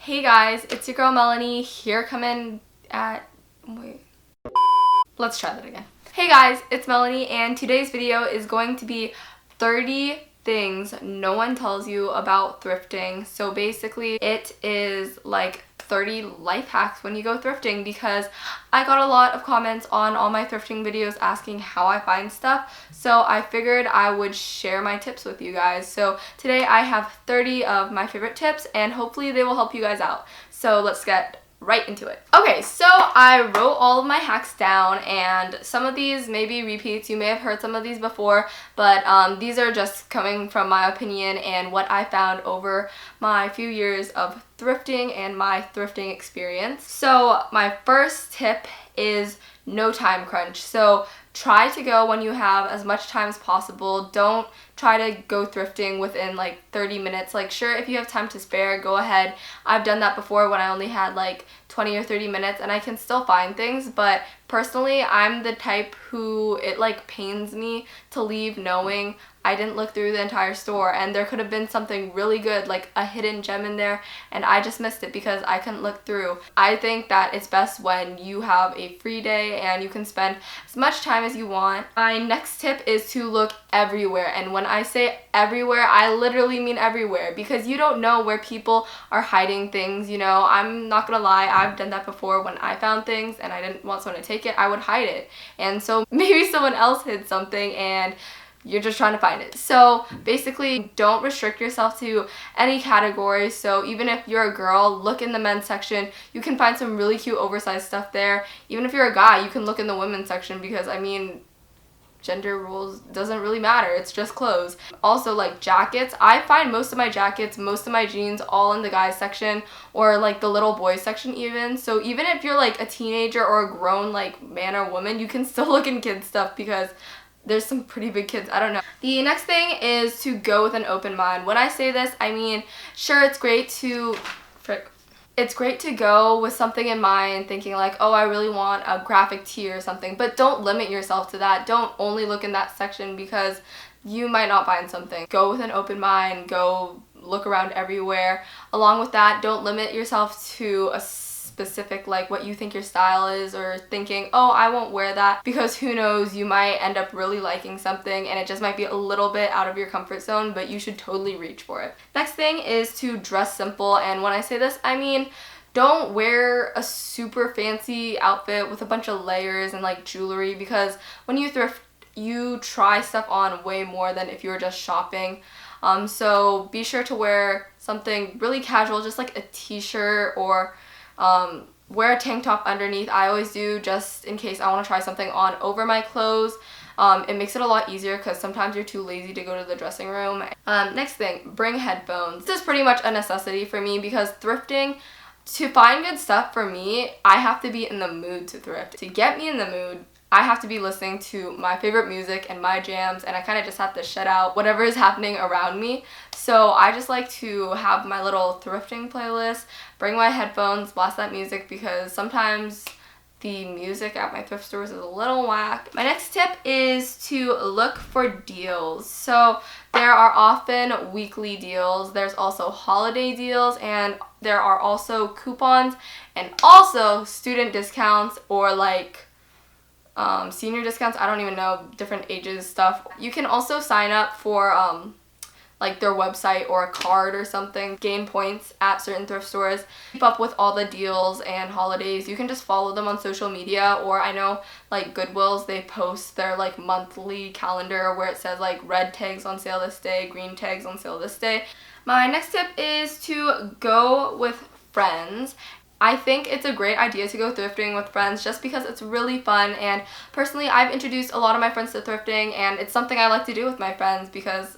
Hey guys, it's your girl Melanie here coming at, wait, let's try that again. Hey guys, it's Melanie and today's video is going to be 30 things no one tells you about thrifting. So basically it is like 30 life hacks when you go thrifting, because I got a lot of comments on all my thrifting videos asking how I find stuff, so I figured I would share my tips with you guys. So today I have 30 of my favorite tips and hopefully they will help you guys out. So let's get right into it. Okay, so I wrote all of my hacks down, and some of these may be repeats. You may have heard some of these before, but these are just coming from my opinion and what I found over my few years of thrifting and my thrifting experience. So my first tip is no time crunch. So try to go when you have as much time as possible. Don't try to go thrifting within like 30 minutes. Like, sure, if you have time to spare, go ahead. I've done that before when I only had like 20 or 30 minutes and I can still find things, but personally I'm the type who it like pains me to leave knowing I didn't look through the entire store and there could have been something really good, like a hidden gem in there, and I just missed it because I couldn't look through. I think that it's best when you have a free day and you can spend as much time as you want. My next tip is to look everywhere, and when I say everywhere, I literally mean everywhere, because you don't know where people are hiding things, you know. I'm not gonna lie, I've done that before. When I found things and I didn't want someone to take it, I would hide it, and so maybe someone else hid something and you're just trying to find it. So basically, don't restrict yourself to any category. So even if you're a girl, look in the men's section. You can find some really cute oversized stuff there. Even if you're a guy, you can look in the women's section, because I mean, gender rules doesn't really matter. It's just clothes. Also, like jackets, I find most of my jackets, most of my jeans all in the guys section, or like the little boys section even. So even if you're like a teenager or a grown like man or woman, you can still look in kids stuff, because there's some pretty big kids. I don't know. The next thing is to go with an open mind. When I say this, I mean, sure, it's great to go with something in mind, thinking like, oh, I really want a graphic tee or something, but don't limit yourself to that. Don't only look in that section, because you might not find something. Go with an open mind, go look around everywhere. Along with that, don't limit yourself to a specific, like what you think your style is, or thinking, oh, I won't wear that, because who knows, you might end up really liking something and it just might be a little bit out of your comfort zone, but you should totally reach for it. Next thing is to dress simple, and when I say this, I mean, don't wear a super fancy outfit with a bunch of layers and like jewelry, because when you thrift, you try stuff on way more than if you were just shopping. So be sure to wear something really casual, just like a t-shirt, or wear a tank top underneath. I always do, just in case I want to try something on over my clothes. It makes it a lot easier, because sometimes you're too lazy to go to the dressing room. Next thing, bring headphones. This is pretty much a necessity for me, because thrifting, to find good stuff for me, I have to be in the mood to thrift. To get me in the mood, I have to be listening to my favorite music and my jams, and I kind of just have to shut out whatever is happening around me. So I just like to have my little thrifting playlist, bring my headphones, blast that music, because sometimes the music at my thrift stores is a little whack. My next tip is to look for deals. So there are often weekly deals, there's also holiday deals, and there are also coupons, and also student discounts, or like senior discounts. I don't even know, different ages stuff. You can also sign up for like their website or a card or something, gain points at certain thrift stores. Keep up with all the deals and holidays. You can just follow them on social media, or I know like Goodwill's, they post their like monthly calendar where it says like red tags on sale this day, green tags on sale this day. My next tip is to go with friends. I think it's a great idea to go thrifting with friends, just because it's really fun, and personally I've introduced a lot of my friends to thrifting, and it's something I like to do with my friends because,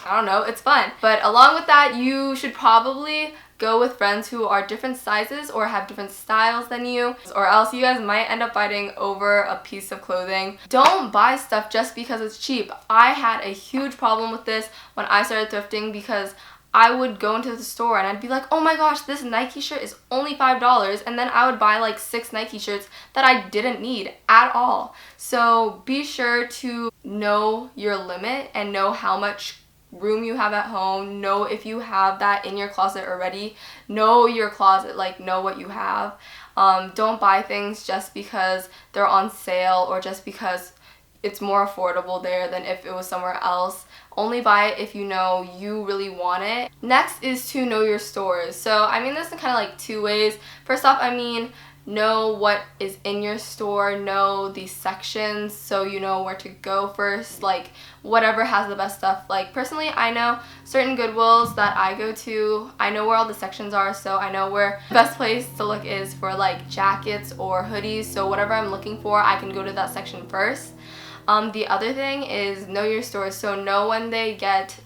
I don't know, it's fun. But along with that, you should probably go with friends who are different sizes or have different styles than you, or else you guys might end up fighting over a piece of clothing. Don't buy stuff just because it's cheap. I had a huge problem with this when I started thrifting, because I would go into the store and I'd be like, oh my gosh, this Nike shirt is only $5, and then I would buy like 6 Nike shirts that I didn't need at all. So be sure to know your limit and know how much room you have at home. Know if you have that in your closet already. Know your closet, like know what you have. Don't buy things just because they're on sale or just because it's more affordable there than if it was somewhere else. Only buy it if you know you really want it. Next is to know your stores. So I mean this in kind of like two ways. First off, I mean know what is in your store, know the sections so you know where to go first, like whatever has the best stuff. Like personally, I know certain Goodwills that I go to, I know where all the sections are, so I know where the best place to look is for like jackets or hoodies. So whatever I'm looking for, I can go to that section first. The other thing is know your stores, so know when they get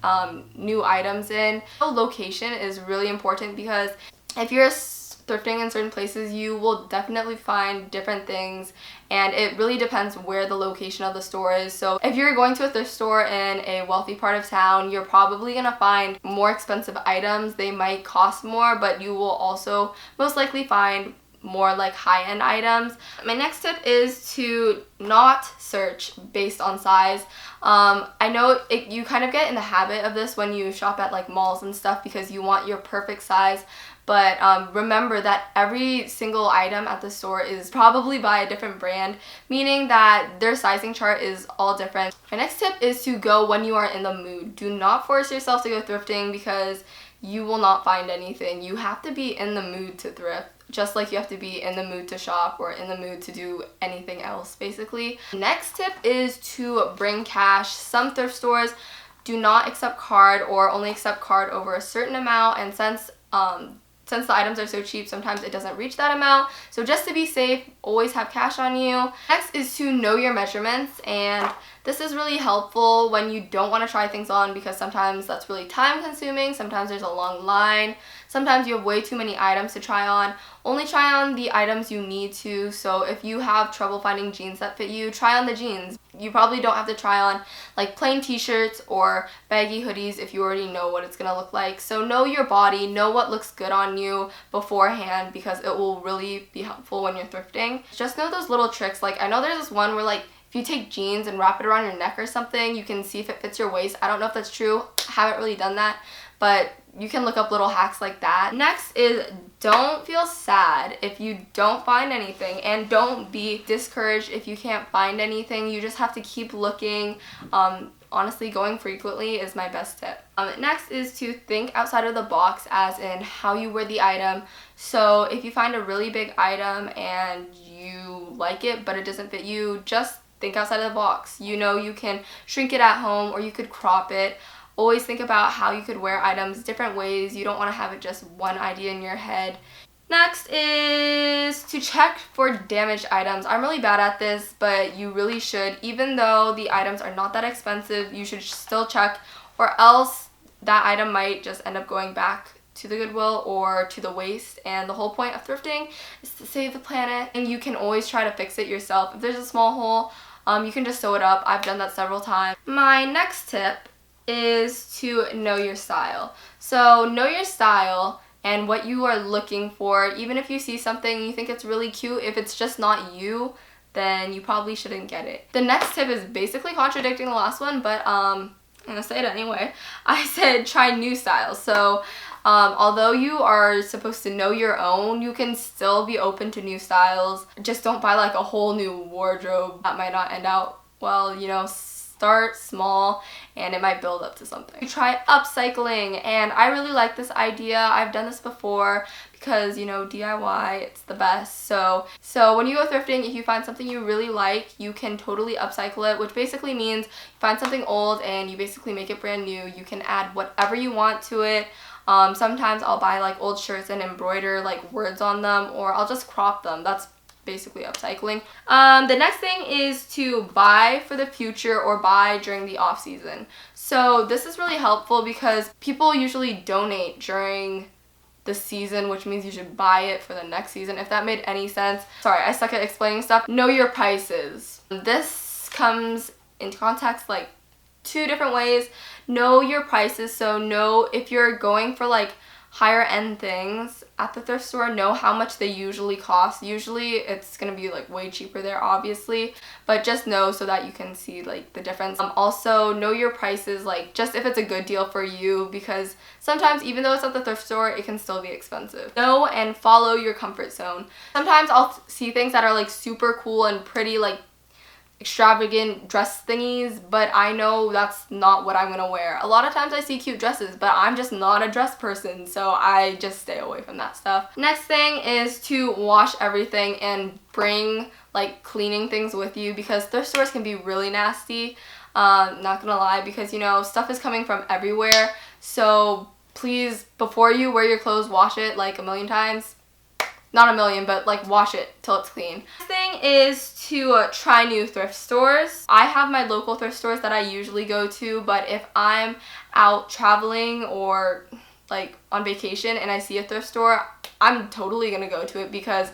new items in. Location is really important because if you're thrifting in certain places, you will definitely find different things, and it really depends where the location of the store is. So if you're going to a thrift store in a wealthy part of town, you're probably gonna find more expensive items. They might cost more, but you will also most likely find more like high-end items. My next tip is to not search based on size. I know you kind of get in the habit of this when you shop at like malls and stuff because you want your perfect size, but remember that every single item at the store is probably by a different brand, meaning that their sizing chart is all different. My next tip is to go when you are in the mood. Do not force yourself to go thrifting because you will not find anything. You have to be in the mood to thrift, just like you have to be in the mood to shop or in the mood to do anything else, basically. Next tip is to bring cash. Some thrift stores do not accept card or only accept card over a certain amount, and since the items are so cheap, sometimes it doesn't reach that amount. So just to be safe, always have cash on you. Next is to know your measurements, and this is really helpful when you don't want to try things on because sometimes that's really time consuming, sometimes there's a long line, sometimes you have way too many items to try on. Only try on the items you need to, so if you have trouble finding jeans that fit you, try on the jeans. You probably don't have to try on like plain t-shirts or baggy hoodies if you already know what it's gonna look like. So know your body, know what looks good on you beforehand because it will really be helpful when you're thrifting. Just know those little tricks. Like I know there's this one where like if you take jeans and wrap it around your neck or something, you can see if it fits your waist. I don't know if that's true. I haven't really done that, but you can look up little hacks like that. Next is don't feel sad if you don't find anything, and don't be discouraged if you can't find anything. You just have to keep looking. Honestly, going frequently is my best tip. Next is to think outside of the box, as in how you wear the item. So if you find a really big item and you like it but it doesn't fit you, just think outside of the box. You know, you can shrink it at home or you could crop it. Always think about how you could wear items different ways. You don't want to have it just one idea in your head. Next is to check for damaged items. I'm really bad at this, but you really should. Even though the items are not that expensive, you should still check, or else that item might just end up going back to the Goodwill or to the waste. And the whole point of thrifting is to save the planet, and you can always try to fix it yourself. If there's a small hole, you can just sew it up. I've done that several times. My next tip is to know your style. So know your style and what you are looking for. Even if you see something and you think it's really cute, if it's just not you, then you probably shouldn't get it. The next tip is basically contradicting the last one, but I'm gonna say it anyway. I said try new styles. So although you are supposed to know your own, you can still be open to new styles. Just don't buy like a whole new wardrobe. That might not end out well, you know. Start small and it might build up to something. Try upcycling, and I really like this idea. I've done this before because, you know, DIY, it's the best. So when you go thrifting, if you find something you really like, you can totally upcycle it, which basically means you find something old and you basically make it brand new. You can add whatever you want to it. Sometimes I'll buy like old shirts and embroider like words on them, or I'll just crop them. That's basically upcycling. The next thing is to buy for the future or buy during the off season. So this is really helpful because people usually donate during the season, which means you should buy it for the next season, if that made any sense. Sorry, I suck at explaining stuff. Know your prices. This comes into context like two different ways. Know your prices, so know if you're going for like higher end things at the thrift store, know how much they usually cost. Usually it's gonna be like way cheaper there, obviously, but just know so that you can see like the difference. Also know your prices, like just if it's a good deal for you, because sometimes even though it's at the thrift store, it can still be expensive. Know and follow your comfort zone. Sometimes I'll see things that are like super cool and pretty, like extravagant dress thingies, but I know that's not what I'm gonna wear. A lot of times I see cute dresses, but I'm just not a dress person, so I just stay away from that stuff. Next thing is to wash everything and bring like cleaning things with you, because thrift stores can be really nasty, not gonna lie, because you know, stuff is coming from everywhere. So please, before you wear your clothes, wash it like a million times. Not a million, but like wash it till it's clean. Next thing is to try new thrift stores. I have my local thrift stores that I usually go to, but if I'm out traveling or like on vacation and I see a thrift store, I'm totally gonna go to it, because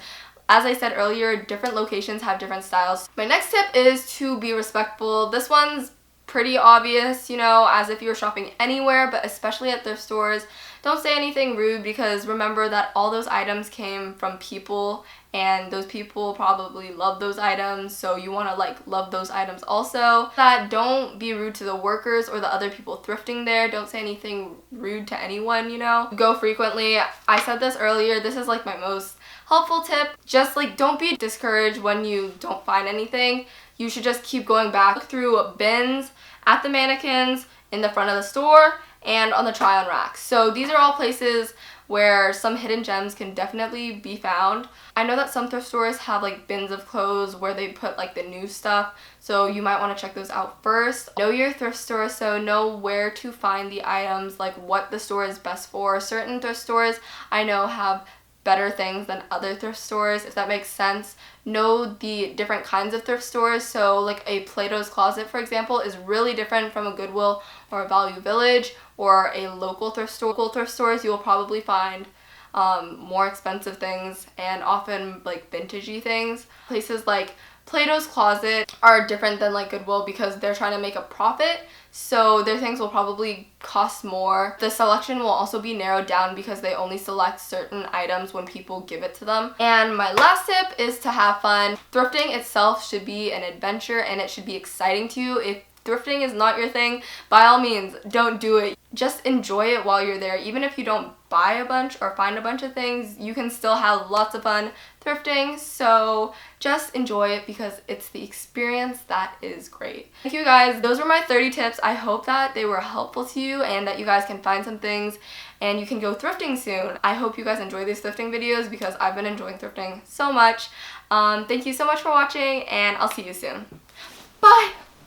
as I said earlier, different locations have different styles. My next tip is to be respectful. This one's pretty obvious, you know, as if you're shopping anywhere, but especially at thrift stores. Don't say anything rude, because remember that all those items came from people, and those people probably love those items, so you want to like love those items also. Don't be rude to the workers or the other people thrifting there. Don't say anything rude to anyone, you know. Go frequently. I said this earlier, this is like my most helpful tip. Just like don't be discouraged when you don't find anything. You should just keep going back. Look through bins, at the mannequins, in the front of the store, and on the try-on racks. So these are all places where some hidden gems can definitely be found. I know that some thrift stores have like bins of clothes where they put like the new stuff, so you might want to check those out first. Know your thrift store, so know where to find the items, like what the store is best for. Certain thrift stores I know have better things than other thrift stores, if that makes sense. Know the different kinds of thrift stores. So like a Plato's Closet, for example, is really different from a Goodwill or a Value Village or a local thrift store. Local thrift stores, you will probably find more expensive things and often like vintagey things. Places like Plato's Closet are different than like Goodwill because they're trying to make a profit, so their things will probably cost more. The selection will also be narrowed down because they only select certain items when people give it to them. And my last tip is to have fun. Thrifting itself should be an adventure, and it should be exciting to you. If thrifting is not your thing, by all means, don't do it. Just enjoy it while you're there. Even if you don't buy a bunch or find a bunch of things, you can still have lots of fun thrifting. So just enjoy it, because it's the experience that is great. Thank you guys. Those were my 30 tips. I hope that they were helpful to you and that you guys can find some things and you can go thrifting soon. I hope you guys enjoy these thrifting videos, because I've been enjoying thrifting so much. Thank you so much for watching, and I'll see you soon. Bye!